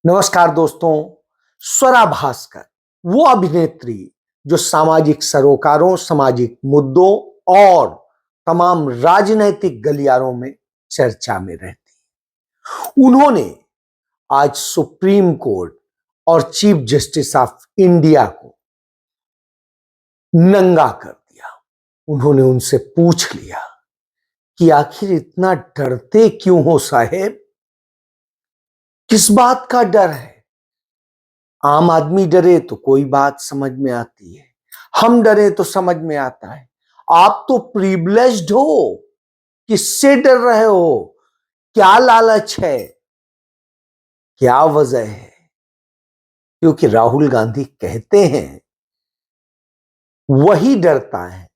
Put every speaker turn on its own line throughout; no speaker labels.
नमस्कार दोस्तों। स्वरा भास्कर वो अभिनेत्री जो सामाजिक सरोकारों, सामाजिक मुद्दों और तमाम राजनैतिक गलियारों में चर्चा में रहती है। उन्होंने आज सुप्रीम कोर्ट और चीफ जस्टिस ऑफ इंडिया को नंगा कर दिया। उन्होंने उनसे पूछ लिया कि आखिर इतना डरते क्यों हो साहेब, किस बात का डर है? आम आदमी डरे तो कोई बात समझ में आती है, हम डरे तो समझ में आता है। आप तो प्रिविलेज्ड हो, किससे डर रहे हो? क्या लालच है, क्या वजह है? क्योंकि राहुल गांधी कहते हैं वही डरता है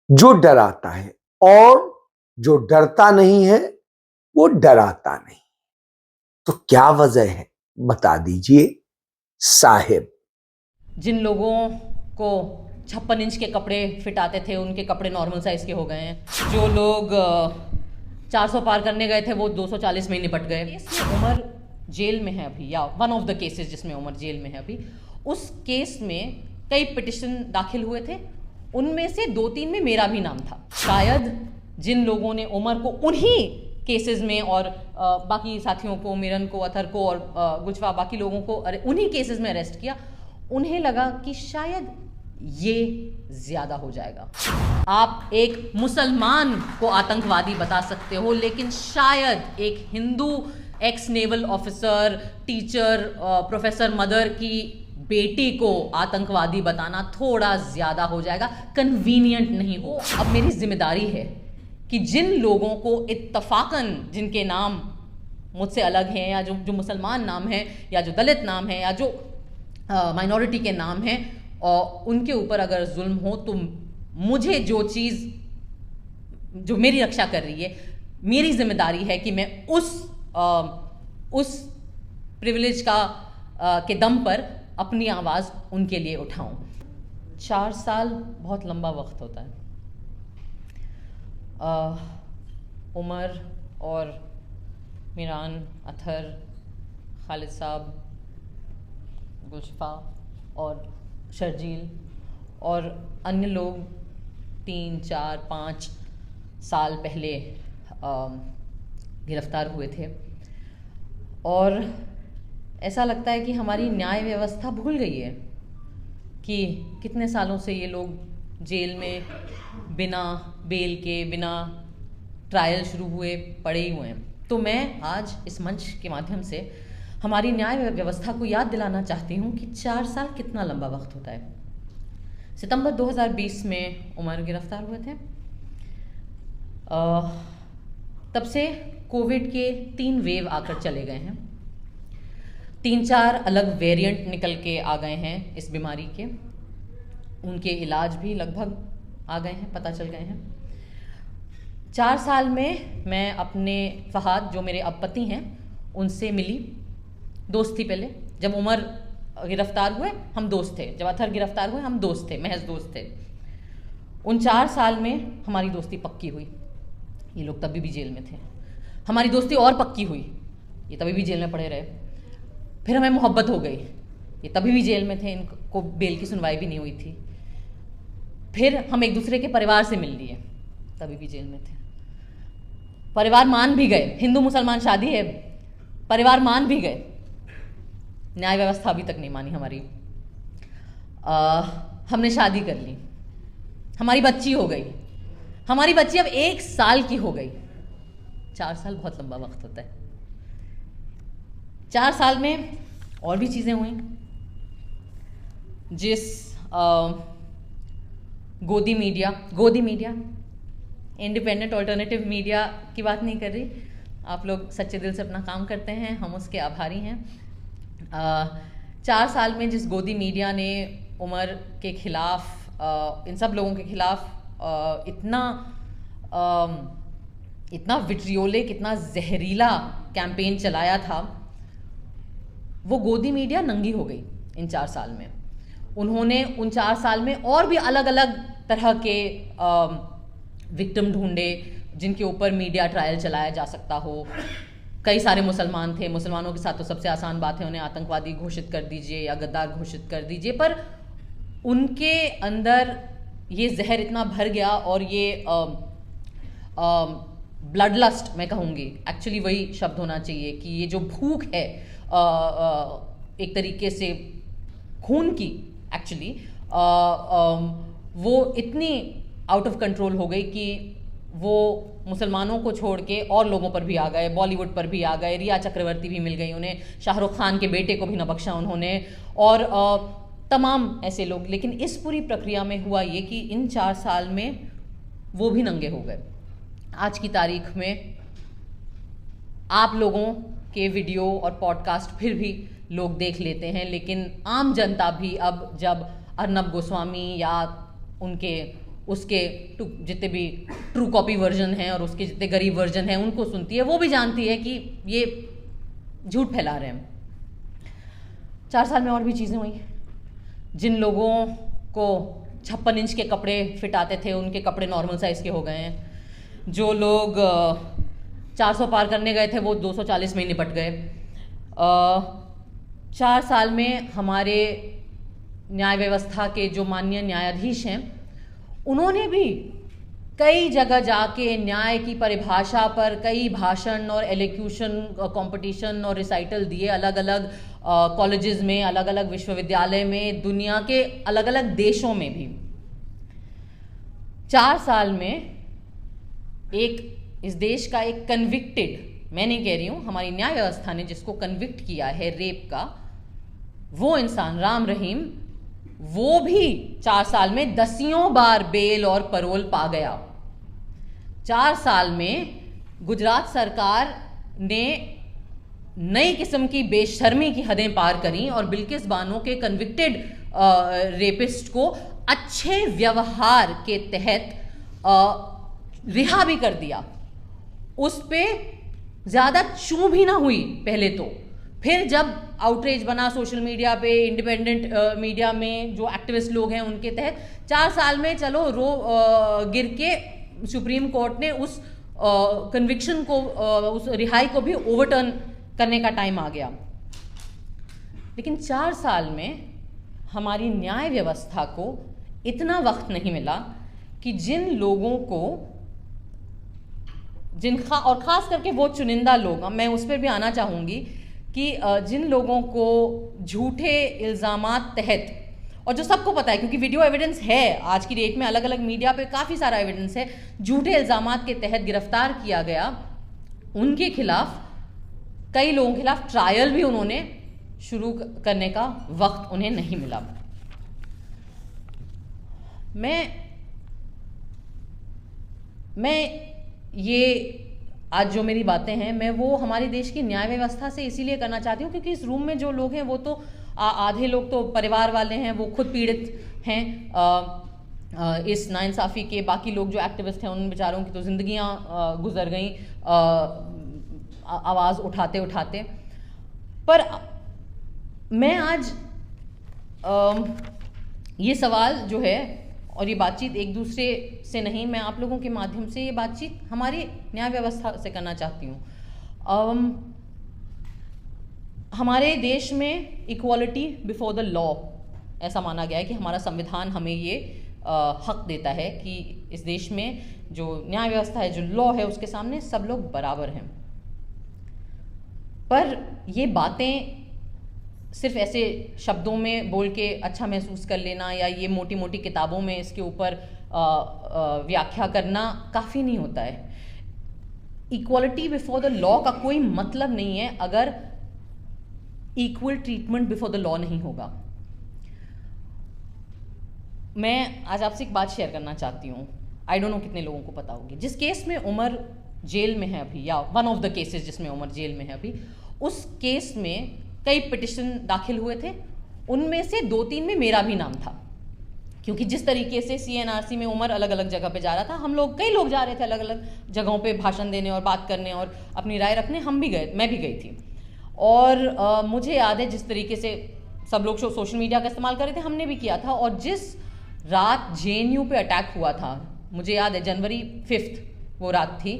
जो डराता है, और जो डरता नहीं है वो डराता नहीं। तो क्या वजह है, बता दीजिए साहेब।
जिन लोगों को 56 इंच के कपड़े फिट आते थे, उनके कपड़े नॉर्मल साइज के हो गए हैं। जो लोग 400 पार करने गए थे वो 240 में ही निपट गए। उमर जेल में है अभी, या वन ऑफ द केसेस जिसमें उमर जेल में है अभी, उस केस में कई पिटिशन दाखिल हुए थे, उनमें से 2-3 में मेरा भी नाम था। शायद जिन लोगों ने उमर को उन्हीं केसेस में और बाकी साथियों को, मिरन को, अथर को और गुजवा बाकी लोगों को उन्हीं केसेस में अरेस्ट किया, उन्हें लगा कि शायद ये ज्यादा हो जाएगा। आप एक मुसलमान को आतंकवादी बता सकते हो, लेकिन शायद एक Hindu x naval officer, teacher, professor mother की बेटी को आतंकवादी बताना थोड़ा ज्यादा हो जाएगा, कन्वीनियंट नहीं हो। अब मेरी जिम्मेदारी है कि जिन लोगों को इत्तफाकन, जिनके नाम मुझसे अलग हैं, या जो मुसलमान नाम है, या जो दलित नाम है, या जो माइनॉरिटी के नाम हैं, और उनके ऊपर अगर जुल्म हो, तो मुझे जो चीज़ जो मेरी रक्षा कर रही है, मेरी जिम्मेदारी है कि मैं उस प्रिविलेज के दम पर अपनी आवाज़ उनके लिए उठाऊं। 4 साल बहुत लंबा वक्त होता है। उमर और मिरान, अथर, खालिद साहब, गुलशफा और शर्जील और अन्य लोग 3, 4, 5 साल पहले गिरफ्तार हुए थे, और ऐसा लगता है कि हमारी न्याय व्यवस्था भूल गई है कि कितने सालों से ये लोग जेल में बिना बेल के, बिना ट्रायल शुरू हुए पड़े ही हुए हैं। तो मैं आज इस मंच के माध्यम से हमारी न्याय व्यवस्था को याद दिलाना चाहती हूँ कि 4 साल कितना लंबा वक्त होता है। सितंबर 2020 में उमर गिरफ्तार हुए थे। तब से कोविड के 3 वेव आकर चले गए हैं। 3-4 अलग वेरिएंट निकल के आ गए हैं इस बीमारी के। उनके इलाज भी लगभग आ गए हैं, पता चल गए हैं। 4 साल में मैं अपने फहाद, जो मेरे अब पति हैं, उनसे मिली। दोस्त थी पहले। जब उमर गिरफ्तार हुए हम दोस्त थे, जब अथर गिरफ्तार हुए हम दोस्त थे, महज दोस्त थे। उन 4 साल में हमारी दोस्ती पक्की हुई। ये लोग तभी भी जेल में थे। हमारी दोस्ती और पक्की हुई, ये तभी भी जेल में पड़े रहे। फिर हमें मोहब्बत हो गई, ये तभी भी जेल में थे, इनको बेल की सुनवाई भी नहीं हुई थी। फिर हम एक दूसरे के परिवार से मिल लिए, तभी भी जेल में थे। परिवार मान भी गए, हिंदू मुसलमान शादी है, परिवार मान भी गए। न्याय व्यवस्था अभी तक नहीं मानी हमारी। हमने शादी कर ली, हमारी बच्ची हो गई। हमारी बच्ची अब 1 साल की हो गई। 4 साल बहुत लंबा वक्त होता है। 4 साल में और भी चीज़ें हुई। जिस गोदी मीडिया इंडिपेंडेंट ऑल्टरनेटिव मीडिया की बात नहीं कर रही, आप लोग सच्चे दिल से अपना काम करते हैं, हम उसके आभारी हैं। 4 साल में जिस गोदी मीडिया ने उमर के खिलाफ, इन सब लोगों के खिलाफ इतना विट्रियोलिक, इतना जहरीला कैंपेन चलाया था, वो गोदी मीडिया नंगी हो गई इन 4 साल में। उन्होंने उन 4 साल में और भी अलग अलग तरह के विक्टिम ढूंढे, जिनके ऊपर मीडिया ट्रायल चलाया जा सकता हो। कई सारे मुसलमान थे, मुसलमानों के साथ तो सबसे आसान बात है उन्हें आतंकवादी घोषित कर दीजिए या गद्दार घोषित कर दीजिए, पर उनके अंदर ये जहर इतना भर गया और ये ब्लड लस्ट मैं कहूँगी, एक्चुअली वही शब्द होना चाहिए कि ये जो भूख है एक तरीके से खून की, एक्चुअली वो इतनी आउट ऑफ कंट्रोल हो गई कि वो मुसलमानों को छोड़ के और लोगों पर भी आ गए, बॉलीवुड पर भी आ गए, रिया चक्रवर्ती भी मिल गई उन्हें, शाहरुख खान के बेटे को भी न बख्शा उन्होंने, और तमाम ऐसे लोग। लेकिन इस पूरी प्रक्रिया में हुआ ये कि इन 4 साल में वो भी नंगे हो गए। आज की तारीख में आप लोगों के वीडियो और पॉडकास्ट फिर भी लोग देख लेते हैं, लेकिन आम जनता भी अब जब अर्नब गोस्वामी या उनके उसके जितने भी ट्रू कॉपी वर्जन हैं और उसके जितने गरीब वर्जन हैं उनको सुनती है, वो भी जानती है कि ये झूठ फैला रहे हैं। 4 साल में और भी चीज़ें हुई। जिन लोगों को 56 इंच के कपड़े फिट आते थे उनके कपड़े नॉर्मल साइज़ के हो गए हैं। जो लोग 400 पार करने गए थे वो 240 में निपट गए। 4 साल में हमारे न्याय व्यवस्था के जो माननीय न्यायाधीश हैं उन्होंने भी कई जगह जाके न्याय की परिभाषा पर कई भाषण और एलोक्यूशन कंपटीशन और रिसाइटल दिए, अलग अलग कॉलेजेस में, अलग अलग विश्वविद्यालय में, दुनिया के अलग अलग देशों में भी। 4 साल में इस देश का एक कन्विक्टेड, मैं नहीं कह रही हूँ, हमारी न्याय व्यवस्था ने जिसको कन्विक्ट किया है रेप का, वो इंसान राम रहीम, वो भी 4 साल में 10 बार बेल और परोल पा गया। 4 साल में गुजरात सरकार ने नई किस्म की बेशर्मी की हदें पार करी और बिल्किस बानो के कन्विक्टेड रेपिस्ट को अच्छे व्यवहार के तहत रिहा भी कर दिया। उस पे ज़्यादा चूं भी ना हुई पहले तो, फिर जब आउटरीच बना सोशल मीडिया पे, इंडिपेंडेंट मीडिया में जो एक्टिविस्ट लोग हैं उनके तहत, 4 साल में चलो गिर के सुप्रीम कोर्ट ने उस कन्विक्शन को, उस रिहाई को भी ओवरटर्न करने का टाइम आ गया। लेकिन 4 साल में हमारी न्याय व्यवस्था को इतना वक्त नहीं मिला कि जिन लोगों को, और ख़ास करके वो चुनिंदा लोग, मैं उस पर भी आना चाहूँगी कि जिन लोगों को झूठे इल्ज़ामात तहत, और जो सबको पता है क्योंकि वीडियो एविडेंस है, आज की डेट में अलग अलग मीडिया पे काफ़ी सारा एविडेंस है, झूठे इल्ज़ामात के तहत गिरफ्तार किया गया, उनके खिलाफ, कई लोगों के खिलाफ ट्रायल भी उन्होंने शुरू करने का वक्त उन्हें नहीं मिला। मैं ये आज जो मेरी बातें हैं, मैं वो हमारे देश की न्याय व्यवस्था से इसीलिए करना चाहती हूँ क्योंकि इस रूम में जो लोग हैं वो तो आधे लोग तो परिवार वाले हैं, वो खुद पीड़ित हैं इस नाइंसाफ़ी के। बाकी लोग जो एक्टिविस्ट हैं उन बेचारों की तो ज़िंदगियाँ गुजर गई आवाज़ उठाते उठाते। पर मैं आज ये सवाल जो है और ये बातचीत एक दूसरे से नहीं, मैं आप लोगों के माध्यम से ये बातचीत हमारी न्याय व्यवस्था से करना चाहती हूँ। हमारे देश में इक्वालिटी बिफोर द लॉ ऐसा माना गया है कि हमारा संविधान हमें ये हक देता है कि इस देश में जो न्याय व्यवस्था है, जो लॉ है, उसके सामने सब लोग बराबर हैं। पर ये बातें सिर्फ ऐसे शब्दों में बोल के अच्छा महसूस कर लेना या ये मोटी मोटी किताबों में इसके ऊपर व्याख्या करना काफ़ी नहीं होता है। इक्वालिटी बिफोर द लॉ का कोई मतलब नहीं है अगर equal treatment before the law नहीं होगा। मैं आज आपसे एक बात शेयर करना चाहती हूँ, आई डोंट नो कितने लोगों को पता होगी। जिस केस में उमर जेल में है अभी, या वन ऑफ द केसेस जिसमें उमर जेल में है अभी, उस केस में कई पिटिशन दाखिल हुए थे, उनमें से 2-3 में मेरा भी नाम था, क्योंकि जिस तरीके से CNRC में उमर अलग अलग जगह पे जा रहा था, हम लोग, कई लोग जा रहे थे अलग अलग जगहों पे भाषण देने और बात करने और अपनी राय रखने, हम भी गए, मैं भी गई थी। और मुझे याद है जिस तरीके से सब लोग सोशल मीडिया का इस्तेमाल कर रहे थे, हमने भी किया था। और जिस रात JNU पे अटैक हुआ था, मुझे याद है जनवरी 5 वो रात थी,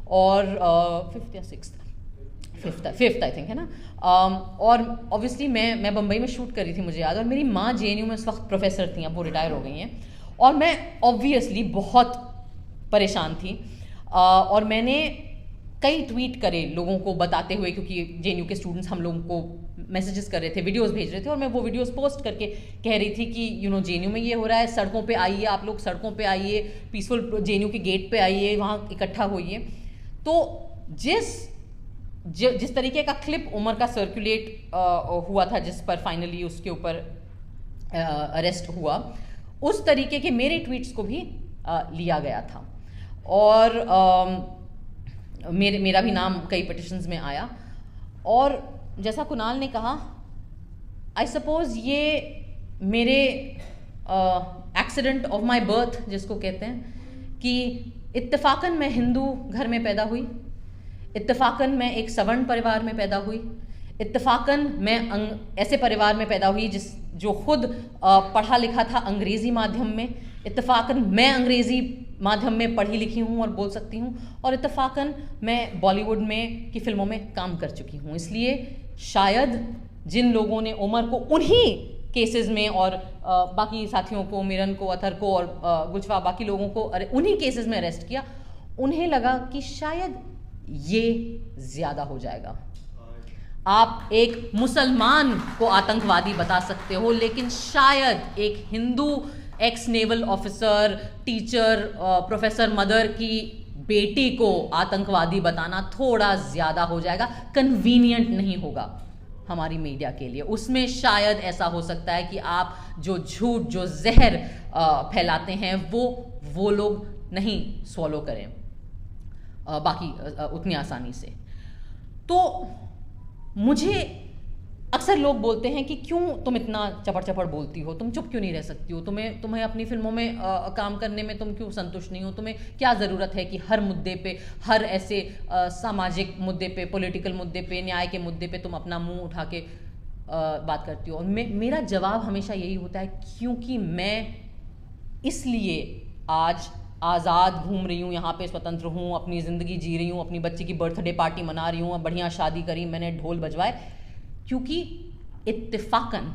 और 5th या 6th फिफ्थ आई थिंक है ना। और ऑब्वियसली मैं बम्बई में शूट करी थी, मुझे याद, और मेरी माँ जेएनयू में उस वक्त प्रोफेसर थी, अब वो रिटायर हो गई हैं, और मैं ऑब्वियसली बहुत परेशान थी। और मैंने कई ट्वीट करे लोगों को बताते हुए, क्योंकि जेएनयू के स्टूडेंट्स हम लोगों को मैसेजेस कर रहे थे, वीडियोस भेज रहे थे, और मैं वो वीडियोस पोस्ट करके कह रही थी कि जेएनयू में ये हो रहा है, सड़कों पे आइए, आप लोग सड़कों पे आइए, पीसफुल जेएनयू के गेट पे आइए, वहाँ इकट्ठा होइए। तो जिस तरीके का क्लिप उमर का सर्कुलेट हुआ था, जिस पर फाइनली उसके ऊपर अरेस्ट हुआ, उस तरीके के मेरे ट्वीट्स को भी लिया गया था, और मेरा भी नाम कई पिटिशंस में आया। और जैसा कुणाल ने कहा, आई सपोज ये मेरे एक्सीडेंट ऑफ माई बर्थ जिसको कहते हैं, कि इत्तेफाकन मैं हिंदू घर में पैदा हुई, इत्तेफाकन मैं एक सवर्ण परिवार में पैदा हुई, इत्तेफाकन मैं ऐसे परिवार में पैदा हुई जो खुद पढ़ा लिखा था अंग्रेज़ी माध्यम में, इत्तेफाकन मैं अंग्रेज़ी माध्यम में पढ़ी लिखी हूँ और बोल सकती हूँ, और इत्तेफाकन मैं बॉलीवुड में की फिल्मों में काम कर चुकी हूँ। इसलिए शायद जिन लोगों ने उमर को उन्हीं केसेस में, और बाकी साथियों को, मिरन को, अथर को और गुजफा, बाकी लोगों को उन्हीं केसेस में अरेस्ट किया, उन्हें लगा कि शायद ये ज़्यादा हो जाएगा। आप एक मुसलमान को आतंकवादी बता सकते हो, लेकिन शायद एक Hindu x naval officer, teacher, professor mother की बेटी को आतंकवादी बताना थोड़ा ज़्यादा हो जाएगा, कन्वीनियंट नहीं होगा हमारी मीडिया के लिए। उसमें शायद ऐसा हो सकता है कि आप जो झूठ, जो जहर फैलाते हैं, वो लोग नहीं सॉलो करें बाकी उतनी आसानी से। तो मुझे अक्सर लोग बोलते हैं कि क्यों तुम इतना चपड़ बोलती हो, तुम चुप क्यों नहीं रह सकती हो, तुम्हें अपनी फिल्मों में काम करने में तुम क्यों संतुष्ट नहीं हो, तुम्हें क्या ज़रूरत है कि हर मुद्दे पे, हर ऐसे सामाजिक मुद्दे पे, पॉलिटिकल मुद्दे पे, न्याय के मुद्दे पे तुम अपना मुंह उठा के बात करती हो। और मेरा जवाब हमेशा यही होता है, क्योंकि मैं इसलिए आज आज़ाद घूम रही हूँ, यहाँ पे स्वतंत्र हूँ, अपनी ज़िंदगी जी रही हूँ, अपनी बच्ची की बर्थडे पार्टी मना रही हूँ, बढ़िया शादी करी, मैंने ढोल बजवाए, क्योंकि इत्तेफाकन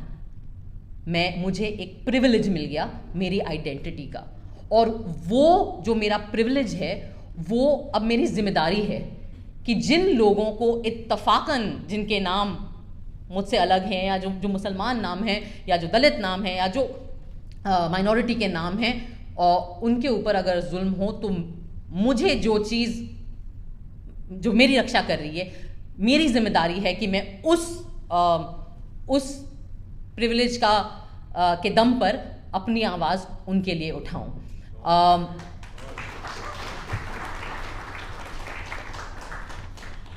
मुझे एक प्रिविलेज मिल गया मेरी आइडेंटिटी का, और वो जो मेरा प्रिविलेज है वो अब मेरी जिम्मेदारी है कि जिन लोगों को इत्तेफाकन, जिनके नाम मुझसे अलग हैं, या जो मुसलमान नाम है, या जो दलित नाम है, या जो माइनॉरिटी के नाम हैं, और उनके ऊपर अगर जुल्म हो, तो मुझे जो चीज़ जो मेरी रक्षा कर रही है, मेरी जिम्मेदारी है कि मैं उस प्रिविलेज के दम पर अपनी आवाज़ उनके लिए उठाऊं।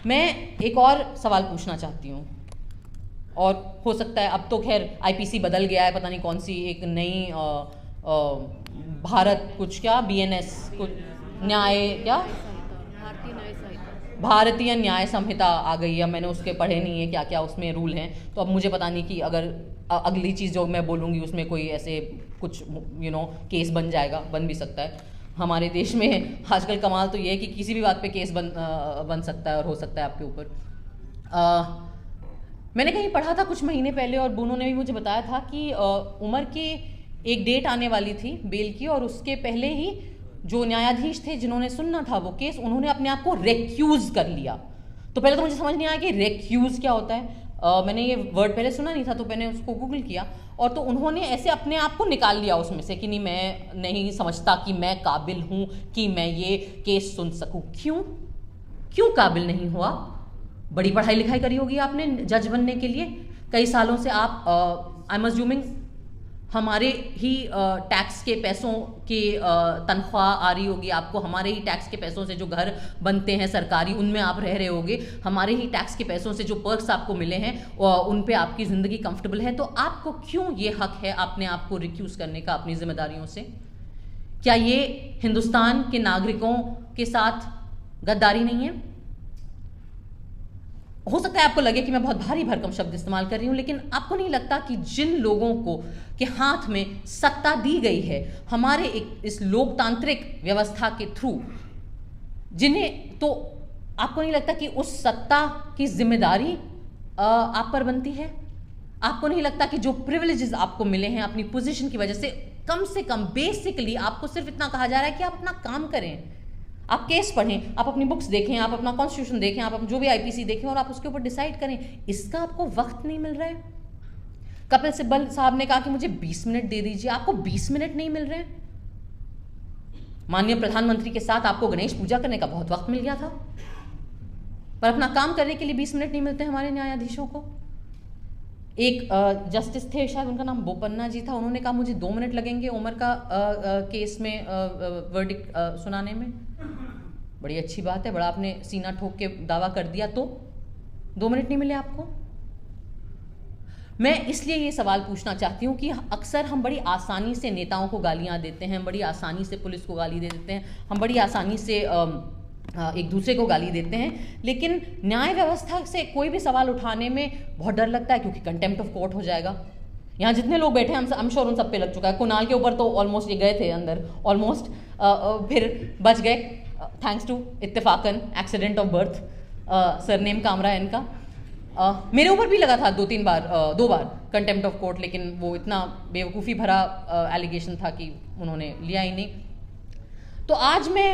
मैं एक और सवाल पूछना चाहती हूँ, और हो सकता है अब तो खैर आईपीसी बदल गया है, पता नहीं कौन सी एक नई भारत कुछ क्या बीएनएस कुछ न्याय क्या भारतीय न्याय संहिता आ गई है। मैंने उसके पढ़े नहीं है क्या क्या उसमें रूल हैं, तो अब मुझे पता नहीं कि अगर अगली चीज़ जो मैं बोलूँगी उसमें कोई ऐसे कुछ केस बन जाएगा, बन भी सकता है। हमारे देश में आजकल कमाल तो ये है कि किसी भी बात पे केस बन सकता है और हो सकता है आपके ऊपर। मैंने कहीं पढ़ा था कुछ महीने पहले, और बूनो ने भी मुझे बताया था कि उमर की एक डेट आने वाली थी बेल की, और उसके पहले ही जो न्यायाधीश थे जिन्होंने सुनना था वो केस, उन्होंने अपने आप को रेक्यूज कर लिया। तो पहले तो मुझे समझ नहीं आया कि रेक्यूज क्या होता है, मैंने ये वर्ड पहले सुना नहीं था, तो मैंने उसको गूगल किया, और तो उन्होंने ऐसे अपने आप को निकाल लिया उसमें से कि नहीं, मैं नहीं समझता कि मैं काबिल हूँ कि मैं ये केस सुन सकूँ। क्यों काबिल नहीं हुआ? बड़ी पढ़ाई लिखाई करी होगी आपने जज बनने के लिए, कई सालों से आप आई एम अज्यूमिंग हमारे ही टैक्स के पैसों की तनख्वाह आ रही होगी आपको, हमारे ही टैक्स के पैसों से जो घर बनते हैं सरकारी, उनमें आप रह रहे होगे, हमारे ही टैक्स के पैसों से जो पर्क्स आपको मिले हैं उन पे आपकी ज़िंदगी कंफर्टेबल है। तो आपको क्यों ये हक है अपने आप को रिक्यूज़ करने का अपनी जिम्मेदारियों से? क्या ये हिंदुस्तान के नागरिकों के साथ गद्दारी नहीं है? हो सकता है आपको लगे कि मैं बहुत भारी भरकम शब्द इस्तेमाल कर रही हूँ, लेकिन आपको नहीं लगता कि जिन लोगों को के हाथ में सत्ता दी गई है हमारे इस लोकतांत्रिक व्यवस्था के थ्रू, जिन्हें तो आपको नहीं लगता कि उस सत्ता की जिम्मेदारी आप पर बनती है? आपको नहीं लगता कि जो प्रिविलेजेस आपको मिले हैं अपनी पोजीशन की वजह से कम बेसिकली आपको सिर्फ इतना कहा जा रहा है कि आप अपना काम करें, आप केस पढ़ें, आप अपनी बुक्स देखें, आप अपना कॉन्स्टिट्यूशन देखें, आप जो भी आईपीसी देखें और आप उसके ऊपर डिसाइड करें। इसका आपको वक्त नहीं मिल रहा है। कपिल सिब्बल साहब ने कहा कि मुझे 20 मिनट दे दीजिए, आपको 20 मिनट नहीं मिल रहे हैं। माननीय प्रधानमंत्री के साथ आपको गणेश पूजा करने का बहुत वक्त मिल गया था, पर अपना काम करने के लिए 20 मिनट नहीं मिलते हमारे न्यायाधीशों को। एक जस्टिस थे, शायद उनका नाम बोपन्ना जी था, उन्होंने कहा मुझे 2 मिनट लगेंगे उमर का केस में वर्डिक्ट सुनाने में। बड़ी अच्छी बात है, बड़ा आपने सीना ठोक के दावा कर दिया, तो 2 मिनट नहीं मिले आपको। मैं इसलिए ये सवाल पूछना चाहती हूँ कि अक्सर हम बड़ी आसानी से नेताओं को गालियाँ देते हैं, बड़ी आसानी से पुलिस को गाली दे देते हैं, हम बड़ी आसानी से एक दूसरे को गाली देते हैं, लेकिन न्याय व्यवस्था से कोई भी सवाल उठाने में बहुत डर लगता है क्योंकि कंटेम्प्ट ऑफ कोर्ट हो जाएगा। यहाँ जितने लोग बैठे हैं हम श्योर उन सब पे लग चुका है। कुणाल के ऊपर तो ऑलमोस्ट ये गए थे अंदर, ऑलमोस्ट फिर बच गए थैंक्स टू इत्तेफाकन accident of birth, surname Kamra है इनका। मेरे ऊपर भी लगा था 2 बार कंटेम्प्ट ऑफ कोर्ट, लेकिन वो इतना बेवकूफ़ी भरा एलिगेशन था कि उन्होंने लिया ही नहीं। तो आज मैं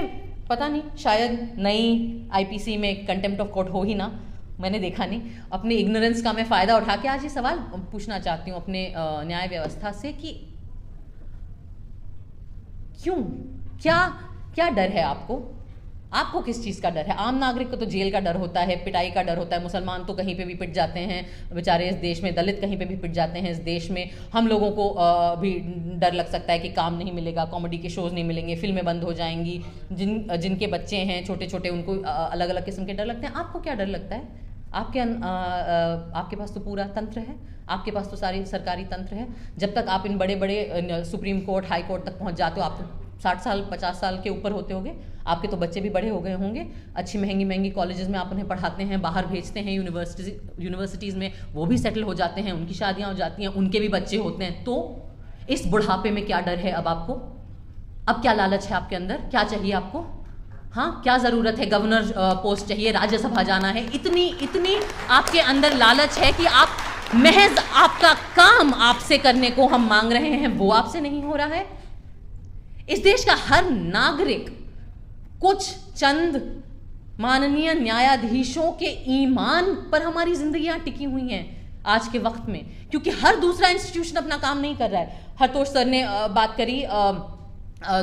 पता नहीं, शायद नई आईपीसी में कंटेम्प्ट ऑफ कोर्ट हो ही ना, मैंने देखा नहीं। अपनी इग्नोरेंस का मैं फ़ायदा उठा के आज ये सवाल पूछना चाहती हूँ अपने न्याय व्यवस्था से कि क्यों, क्या डर है आपको किस चीज़ का डर है? आम नागरिक को तो जेल का डर होता है, पिटाई का डर होता है, मुसलमान तो कहीं पे भी पिट जाते हैं बेचारे इस देश में, दलित कहीं पे भी पिट जाते हैं इस देश में। हम लोगों को भी डर लग सकता है कि काम नहीं मिलेगा, कॉमेडी के शोज़ नहीं मिलेंगे, फिल्में बंद हो जाएंगी, जिनके बच्चे हैं छोटे छोटे उनको अलग अलग किस्म के डर लगते हैं। आपको क्या डर लगता है? आपके पास तो पूरा तंत्र है, आपके पास तो सारी सरकारी तंत्र है। जब तक आप इन बड़े बड़े सुप्रीम कोर्ट, हाई कोर्ट तक पहुंच जाते हो, आप तो 60 साल 50 साल के ऊपर होते होंगे, आपके तो बच्चे भी बड़े हो गए होंगे, अच्छी महंगी कॉलेजेस में आप उन्हें पढ़ाते हैं, बाहर भेजते हैं यूनिवर्सिटीज़ में, वो भी सेटल हो जाते हैं, उनकी शादियाँ हो जाती हैं, उनके भी बच्चे होते हैं। तो इस बुढ़ापे में क्या डर है अब आपको? अब क्या लालच है आपके अंदर? क्या चाहिए आपको? हाँ, क्या ज़रूरत है? गवर्नर पोस्ट चाहिए, राज्यसभा जाना है, इतनी आपके अंदर लालच है कि आप महज आपका काम आपसे करने को हम मांग रहे हैं, वो आपसे नहीं हो रहा है। इस देश का हर नागरिक कुछ चंद माननीय न्यायाधीशों के ईमान पर हमारी जिंदगियां टिकी हुई हैं आज के वक्त में, क्योंकि हर दूसरा इंस्टीट्यूशन अपना काम नहीं कर रहा है। हरतोष सर ने बात करी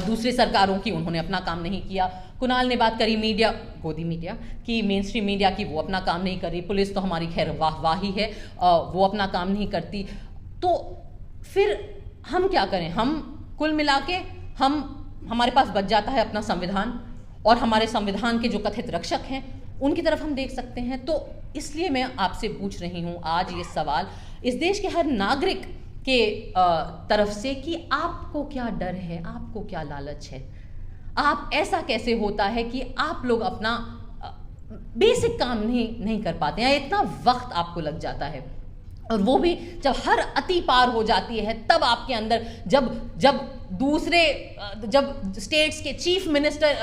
दूसरी सरकारों की, उन्होंने अपना काम नहीं किया। कुणाल ने बात करी गोदी मीडिया की, मेन स्ट्रीम मीडिया की, वो अपना काम नहीं कर रही। पुलिस तो हमारी खैर वाह ही है, वो अपना काम नहीं करती। तो फिर हम क्या करें? हम कुल मिला के हमारे पास बच जाता है अपना संविधान, और हमारे संविधान के जो कथित रक्षक हैं उनकी तरफ हम देख सकते हैं। तो इसलिए मैं आपसे पूछ रही हूँ आज ये सवाल इस देश के हर नागरिक के तरफ से कि आपको क्या डर है, आपको क्या लालच है? आप ऐसा कैसे होता है कि आप लोग अपना बेसिक काम नहीं कर पाते हैं, इतना वक्त आपको लग जाता है, और वो भी जब हर अति पार हो जाती है, तब आपके अंदर जब स्टेट्स के चीफ मिनिस्टर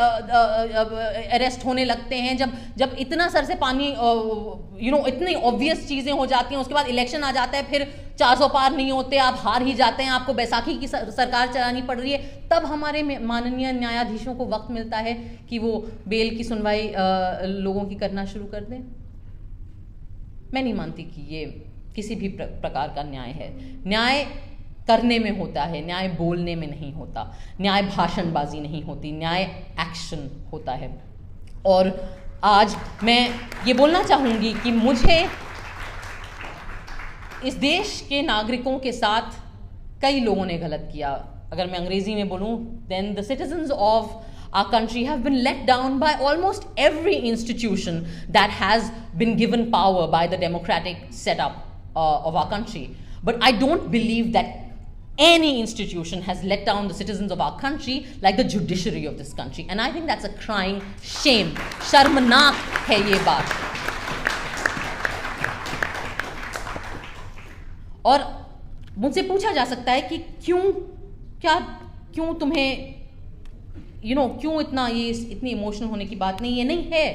अरेस्ट होने लगते हैं, जब इतना सर से पानी इतनी ऑब्वियस चीज़ें हो जाती हैं, उसके बाद इलेक्शन आ जाता है, फिर 400 पार नहीं होते, आप हार ही जाते हैं, आपको बैसाखी की सरकार चलानी पड़ रही है, तब हमारे माननीय न्यायाधीशों को वक्त मिलता है कि वो बेल की सुनवाई लोगों की करना शुरू कर दें। मैं नहीं मानती कि ये किसी भी प्रकार का न्याय है। न्याय करने में होता है, न्याय बोलने में नहीं होता, न्याय भाषणबाजी नहीं होती, न्याय एक्शन होता है। और आज मैं ये बोलना चाहूँगी कि मुझे इस देश के नागरिकों के साथ कई लोगों ने गलत किया। अगर मैं अंग्रेजी में बोलूँ, then the citizens of our country have been let down by almost every institution that has been given power by the democratic setup of our country. But I don't believe that any institution has let down the citizens of our country like the judiciary of this country. And I think that's a crying shame. शर्मनाक है ये बात। और मुझसे पूछा जा सकता है कि क्यों तुम्हें क्यों इतनी इमोशनल होने की बात नहीं है। नहीं है,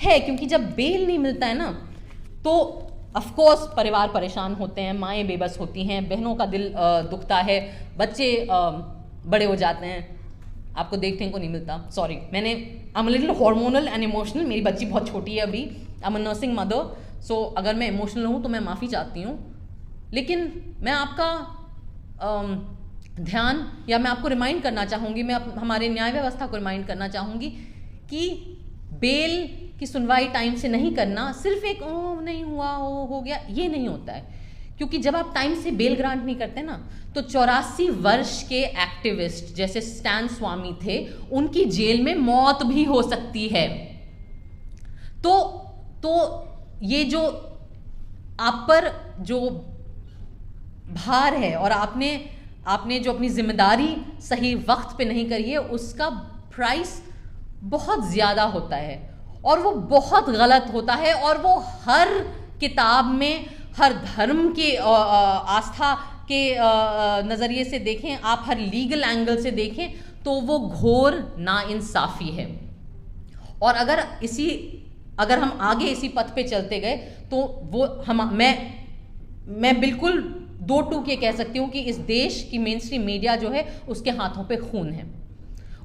है, क्योंकि जब बेल नहीं मिलता है ना तो ऑफ कोर्स परिवार परेशान होते हैं, माएँ बेबस होती हैं, बहनों का दिल दुखता है, बच्चे बड़े हो जाते हैं, आपको देखने को नहीं मिलता। सॉरी, मैंने I am little hormonal and emotional, मेरी बच्ची बहुत छोटी है अभी, I am a nursing mother, so अगर मैं इमोशनल हूँ तो मैं माफ़ी चाहती हूँ। लेकिन मैं आपका ध्यान, या मैं आपको रिमाइंड करना चाहूँगी, मैं हमारे न्याय व्यवस्था को रिमाइंड करना चाहूँगी कि बेल की सुनवाई टाइम से नहीं करना सिर्फ एक ओ नहीं हुआ, ओ हो गया, ये नहीं होता है। क्योंकि जब आप टाइम से बेल ग्रांट नहीं करते ना तो 84 वर्ष के एक्टिविस्ट जैसे स्टैन स्वामी थे, उनकी जेल में मौत भी हो सकती है। तो ये जो आप पर जो भार है और आपने जो अपनी जिम्मेदारी सही वक्त पे नहीं करी है, उसका प्राइस बहुत ज़्यादा होता है और वो बहुत गलत होता है। और वो हर किताब में, हर धर्म के आस्था के नज़रिए से देखें आप, हर लीगल एंगल से देखें तो वो घोर नाइंसाफ़ी है। और अगर हम आगे इसी पथ पे चलते गए तो वो मैं बिल्कुल 2 टूक ये कह सकती हूँ कि इस देश की मेन स्ट्रीम मीडिया जो है उसके हाथों पे खून है।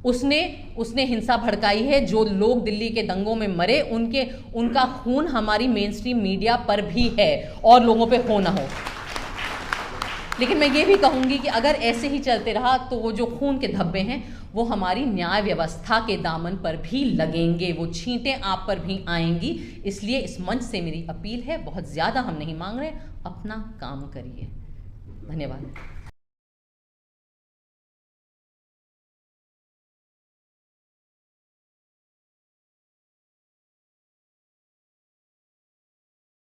उसने हिंसा भड़काई है, जो लोग दिल्ली के दंगों में मरे उनका खून हमारी मेन स्ट्रीम मीडिया पर भी है और लोगों पे हो ना हो। लेकिन मैं ये भी कहूँगी कि अगर ऐसे ही चलते रहा तो वो जो खून के धब्बे हैं वो हमारी न्याय व्यवस्था के दामन पर भी लगेंगे, वो छींटें आप पर भी आएंगी। इसलिए इस मंच से मेरी अपील है, बहुत ज़्यादा हम नहीं मांग रहे, अपना काम करिए। धन्यवाद।